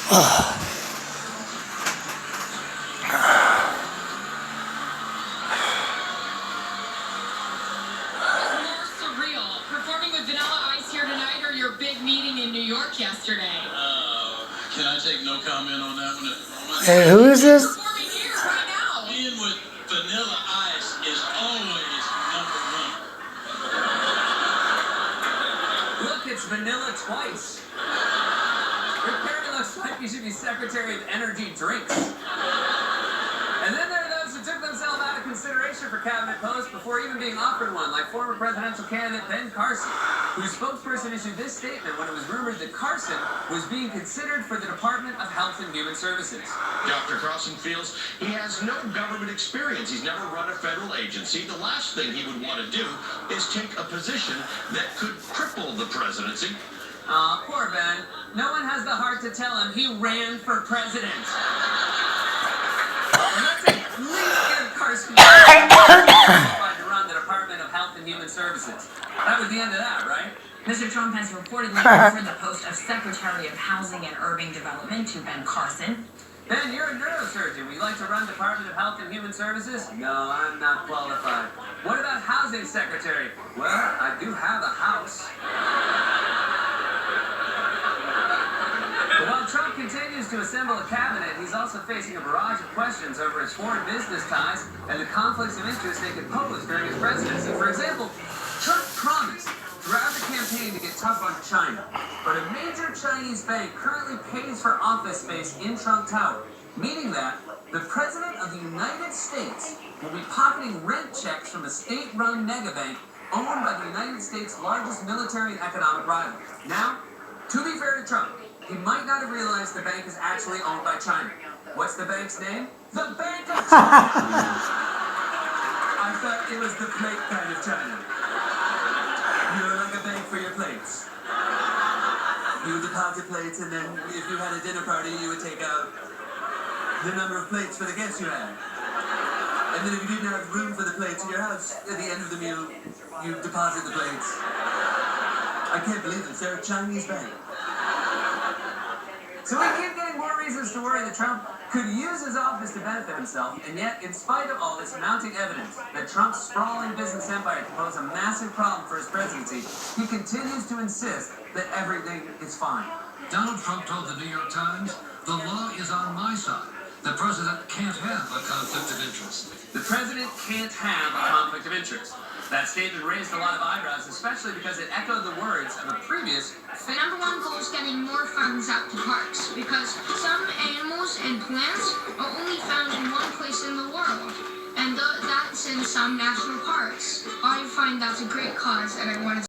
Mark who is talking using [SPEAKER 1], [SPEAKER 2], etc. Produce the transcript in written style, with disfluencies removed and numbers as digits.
[SPEAKER 1] Surreal. Performing with Vanilla Ice here tonight or your big meeting in New York yesterday?
[SPEAKER 2] Can I take no comment on that one?
[SPEAKER 3] Hey, who is this?
[SPEAKER 1] Performing here right now.
[SPEAKER 2] Being with Vanilla Ice is always number one.
[SPEAKER 4] Look, it's Vanilla twice. Your parent looks like you should be Secretary of Energy Drinks. And then there are those who took themselves out of consideration for cabinet posts before even being offered one, like former presidential candidate Ben Carson, whose spokesperson issued this statement when it was rumored that Carson was being considered for the Department of Health and Human Services.
[SPEAKER 5] Dr. Carson feels he has no government experience. He's never run a federal agency. The last thing he would want to do is take a position that could cripple the presidency.
[SPEAKER 4] Aw, poor Ben. No one has the heart to tell him he ran for president. And let's at least give Carson qualified to run the Department of Health and Human Services. That was the end of that, right?
[SPEAKER 6] Mr. Trump has reportedly offered the post of Secretary of Housing and Urban Development to Ben Carson.
[SPEAKER 4] Ben, you're a neurosurgeon. Would you like to run Department of Health and Human Services? No, I'm not qualified. What about Housing Secretary? Well, I do have a house. But while Trump continues to assemble a cabinet, he's also facing a barrage of questions over his foreign business ties and the conflicts of interest they could pose during his presidency. For example, Trump promised throughout the campaign to get tough on China, but a major Chinese bank currently pays for office space in Trump Tower, meaning that the President of the United States will be pocketing rent checks from a state-run megabank owned by the United States' largest military and economic rival. Now, to be fair to Trump, he might not have realized the bank is actually owned by China. What's the bank's name? The Bank of China! I thought it was the plate kind of China. You're like a bank for your plates. You deposit plates, and then if you had a dinner party, you would take out the number of plates for the guests you had. And then if you didn't have room for the plates in your house, at the end of the meal, you deposit the plates. I can't believe this. They're a Chinese bank. So we keep getting more reasons to worry that Trump could use his office to benefit himself, and yet, in spite of all this mounting evidence that Trump's sprawling business empire can pose a massive problem for his presidency, he continues to insist that everything is fine.
[SPEAKER 7] Donald Trump told the New York Times, "The law is on my side. The president can't have a conflict of interest."
[SPEAKER 4] The president can't have a conflict of interest. That statement raised a lot of eyebrows, especially because it echoed the words of a previous
[SPEAKER 8] The number one goal is getting more funds out to parks, because some animals and plants are only found in one place in the world, and that's in some national parks. I find that's a great cause, and I want to